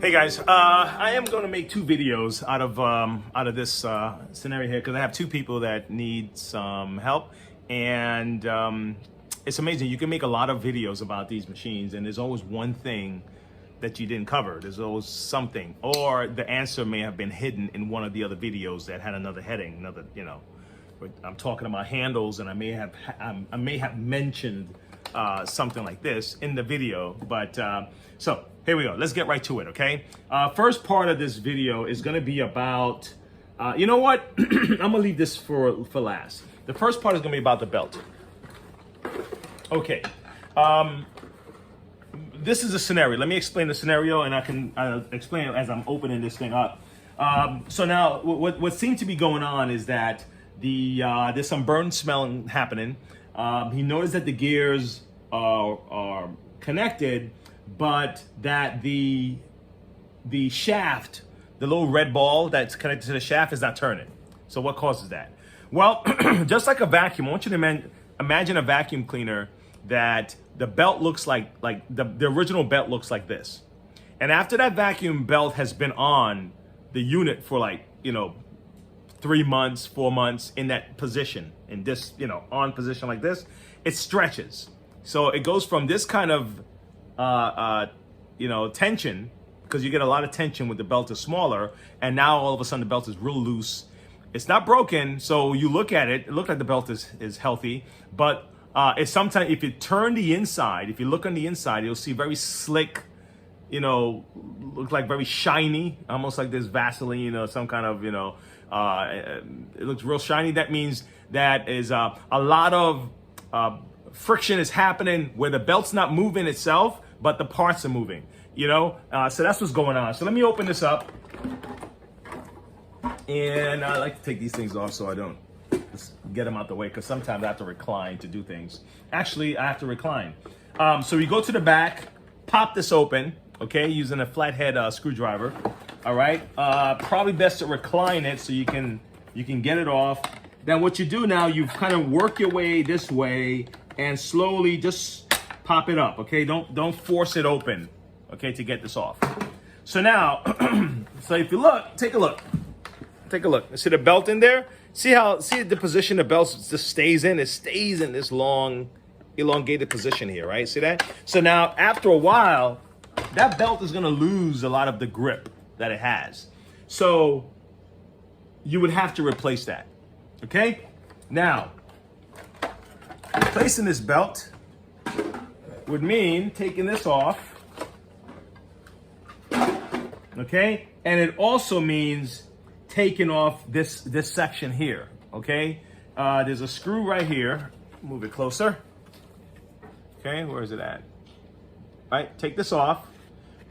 Hey guys, I am going to make two videos out of this scenario here because I have two people that need some help, and it's amazing. You can make a lot of videos about these machines, and there's always one thing that you didn't cover. There's always something, or the answer may have been hidden in one of the other videos that had another heading, another, I'm talking about handles, and I may have mentioned something like this in the video, but so here we go. Let's get right to it, okay? First part of this video is going to be about, you know what? I'm going to leave this for last. The first part is going to be about the belt. Okay. This is a scenario. Let me explain the scenario, and I can explain it as I'm opening this thing up. So now, what seemed to be going on is that there's some burn smelling happening. He noticed that the gears are connected, but that the shaft, the little red ball that's connected to the shaft, is not turning. So what causes that? Well, just like a vacuum, I want you to imagine a vacuum cleaner that the belt looks like the original belt looks like this. And after that vacuum belt has been on the unit for 3 months, 4 months in that position, in this, on position like this, it stretches. So it goes from this kind of tension, because you get a lot of tension with the belt is smaller, and now all of a sudden the belt is real loose. It's not broken, so you look at it, looks like the belt is healthy, but it's sometimes, if you turn the inside, if you look on the inside, you'll see very slick, look like very shiny, almost like there's Vaseline, some kind of, it looks real shiny. That means that is a lot of friction is happening where the belt's not moving itself, but the parts are moving, so that's what's going on. So let me open this up, and I like to take these things off so I don't just get them out the way, because sometimes I have to recline to do things. Actually, I have to recline. So you go to the back, pop this open, okay, using a flathead screwdriver. All right, probably best to recline it so you can get it off. Then what you do now, you kind of work your way this way and slowly just pop it up, okay? Don't force it open, okay, to get this off. So now, so if you look, take a look. See the belt in there? See the position the belt just stays in? It stays in this long, elongated position here, right? See that? So now, after a while, that belt is gonna lose a lot of the grip that it has. So you would have to replace that, okay? Now, replacing this belt would mean taking this off, okay? And it also means taking off this section here, okay? There's a screw right here. Move it closer. Okay, where is it at? All right, take this off.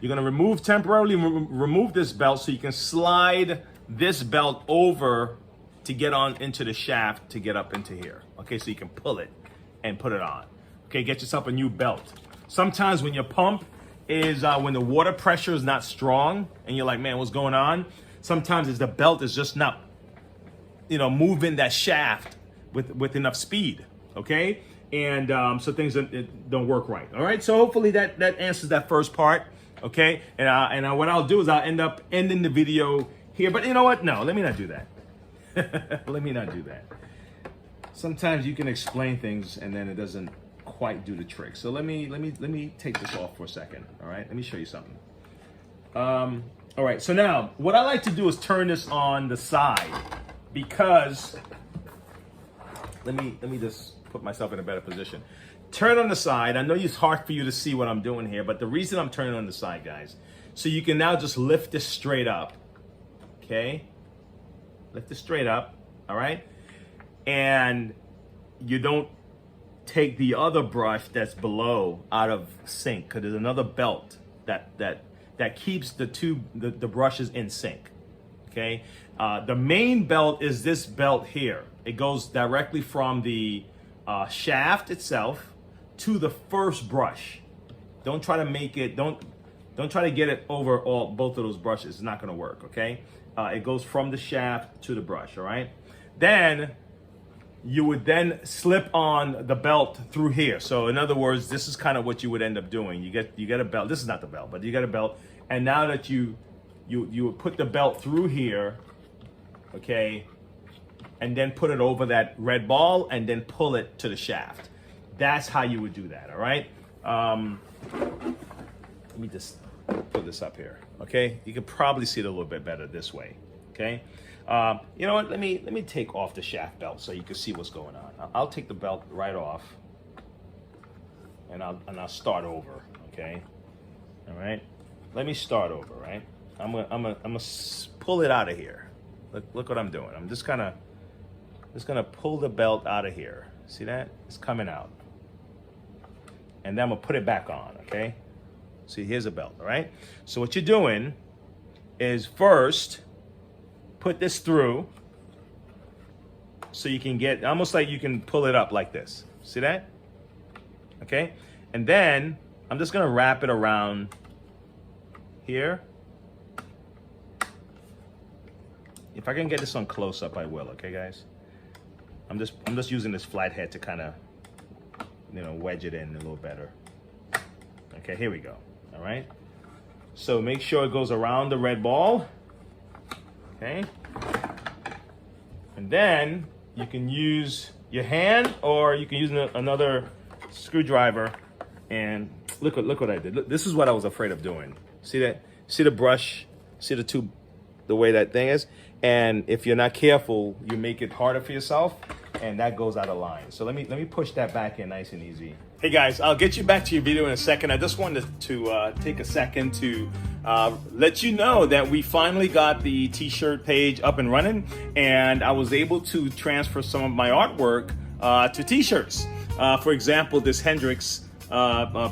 You're gonna temporarily remove this belt so you can slide this belt over to get on into the shaft to get up into here. Okay, so you can pull it and put it on. Okay, get yourself a new belt. Sometimes when your pump is, when the water pressure is not strong and you're like, man, what's going on? Sometimes it's the belt is just not, moving that shaft with enough speed, okay? And so things don't work right, all right? So hopefully that answers that first part, okay? And what I'll do is I'll end up ending the video here, but you know what? No, let me not do that. Let me not do that. Sometimes you can explain things and then it doesn't quite do the trick. So let me take this off for a second, all right? Let me show you something. All right, so now what I like to do is turn this on the side, because let me just put myself in a better position. Turn on the side. I know it's hard for you to see what I'm doing here, but the reason I'm turning on the side, guys, so you can now just lift this straight up, okay? Lift it straight up, all right? And you don't take the other brush that's below out of sync, because there's another belt that keeps the brushes in sync, okay? The main belt is this belt here. It goes directly from the shaft itself to the first brush. Don't try to make it, don't try to get it over both of those brushes. It's not gonna work, okay? It goes from the shaft to the brush, all right? Then you would then slip on the belt through here. So in other words, this is kind of what you would end up doing. You get a belt. This is not the belt, but you get a belt, And now that you would put the belt through here, okay, and then put it over that red ball and then pull it to the shaft. That's how you would do that, all right? Let me just put this up here, okay? You can probably see it a little bit better this way, okay? You know what, let me take off the shaft belt so you can see what's going on. I'll take the belt right off and I'll start over, okay? All right, let me start over, right? I'm gonna pull it out of here. Look what I'm doing. I'm just gonna pull the belt out of here. See that? It's coming out. And then I'm gonna put it back on, okay? See, here's a belt, all right? So what you're doing is first put this through so you can get, almost like you can pull it up like this. See that? Okay? And then I'm just gonna wrap it around here. If I can get this on close up, I will, okay guys? I'm just using this flat head to kind of, you know, wedge it in a little better. Okay, here we go. All right. So make sure it goes around the red ball. Okay. And then you can use your hand or you can use another screwdriver. And look what I did. Look, this is what I was afraid of doing. See that? See the brush? See the tube? The way that thing is? And if you're not careful, you make it harder for yourself, and that goes out of line. So let me push that back in nice and easy. Hey guys, I'll get you back to your video in a second. I just wanted to take a second to let you know that we finally got the t-shirt page up and running, and I was able to transfer some of my artwork to t-shirts. For example, this Hendrix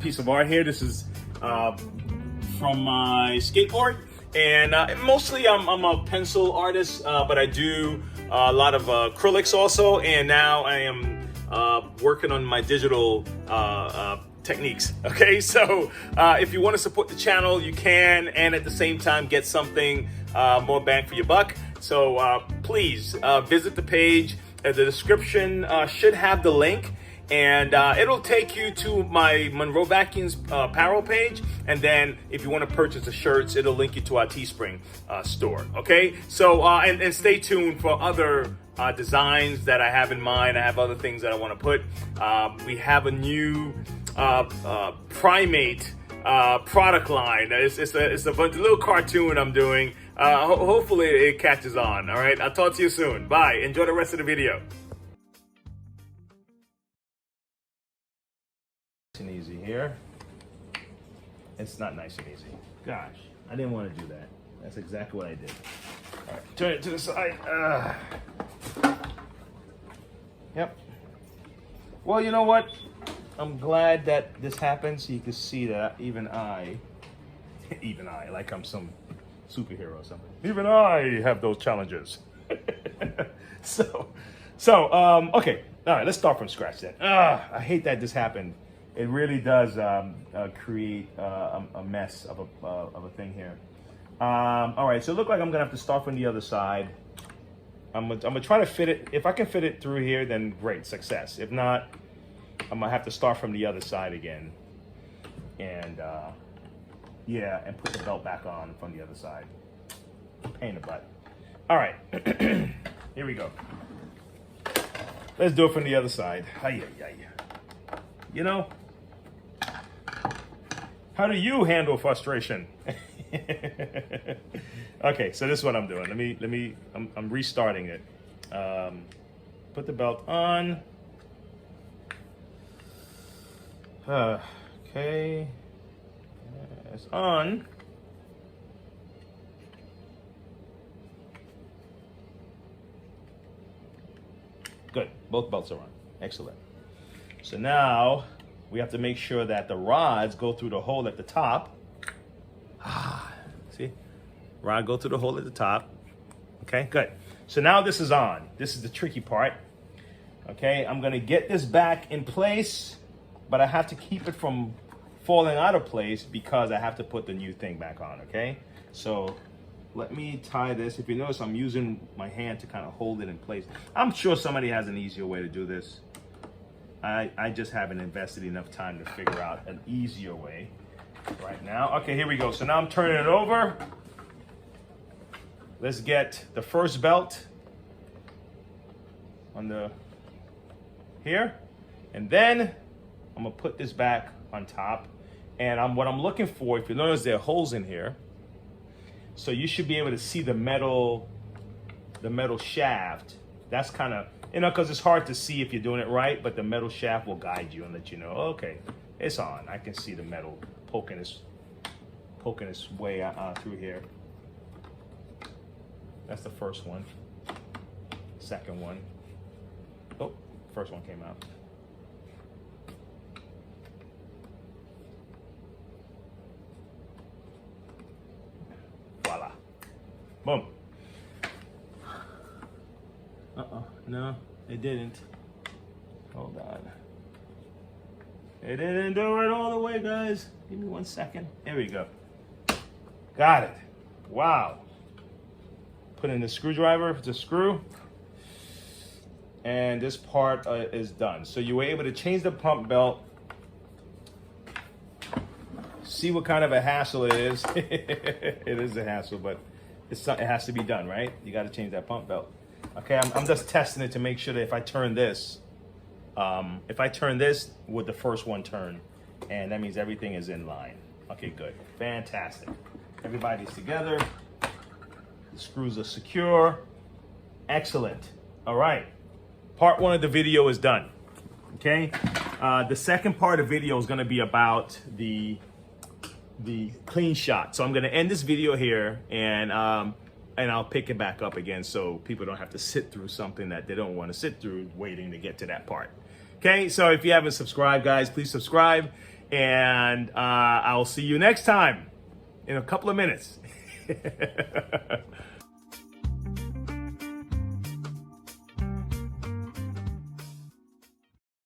piece of art here. This is from my skateboard. And mostly I'm a pencil artist, but I do a lot of acrylics also. And now I am working on my digital techniques. Okay, so if you want to support the channel, you can, and at the same time get something more bang for your buck. So please visit the page. The description should have the link. And it'll take you to my Monroe Vacuums apparel page. And then if you want to purchase the shirts, it'll link you to our Teespring store. Okay, so and stay tuned for other designs that I have in mind. I have other things that I want to put. We have a new primate product line. It's a little cartoon I'm doing. Hopefully it catches on. All right, I'll talk to you soon. Bye. Enjoy the rest of the video. And easy here. It's not nice and easy. Gosh, I didn't want to do that. That's exactly what I did. All right, turn it to the side. Yep. Well, you know what? I'm glad that this happened so you can see that even I, like I'm some superhero or something. Even I have those challenges. So, okay. All right, let's start from scratch then. I hate that this happened. It really does create a mess of a thing here. All right, so it looks like I'm gonna have to start from the other side. I'm gonna try to fit it. If I can fit it through here, then great, success. If not, I'm gonna have to start from the other side again. And yeah, and put the belt back on from the other side. Pain in the butt. All right, here we go. Let's do it from the other side. You know, how do you handle frustration? Okay, so this is what I'm doing. I'm restarting it. Put the belt on. Okay, it's on. Good, both belts are on, excellent. So now we have to make sure that the rods go through the hole at the top. See, rod go through the hole at the top. Okay, good. So now this is on. This is the tricky part. Okay, I'm gonna get this back in place, but I have to keep it from falling out of place because I have to put the new thing back on, okay? So let me tie this. If you notice, I'm using my hand to kind of hold it in place. I'm sure somebody has an easier way to do this. I just haven't invested enough time to figure out an easier way. right now. Okay, here we go. So now I'm turning it over. Let's get the first belt on the here, and then I'm gonna put this back on top. And what I'm looking for, if you notice, there are holes in here, so you should be able to see the metal shaft. That's kind of, because it's hard to see if you're doing it right, but the metal shaft will guide you and let you know, okay, it's on. I can see the metal poking its way through here. That's the first one. Second one. Oh, first one came out. Voila. Boom. No, it didn't. Hold on. It didn't do it all the way, guys. Give me 1 second. There we go. Got it. Wow. Put in the screwdriver, the screw, and this part is done. So you were able to change the pump belt. See what kind of a hassle it is. It is a hassle, but it has to be done, right? You got to change that pump belt. Okay, I'm just testing it to make sure that if I turn this, would the first one turn? And that means everything is in line. Okay, good. Fantastic. Everybody's together. The screws are secure. Excellent. All right. Part one of the video is done. Okay. The second part of the video is going to be about the clean shot. So I'm going to end this video here, and I'll pick it back up again so people don't have to sit through something that they don't want to sit through waiting to get to that part. Okay, so if you haven't subscribed, guys, please subscribe, and I'll see you next time in a couple of minutes.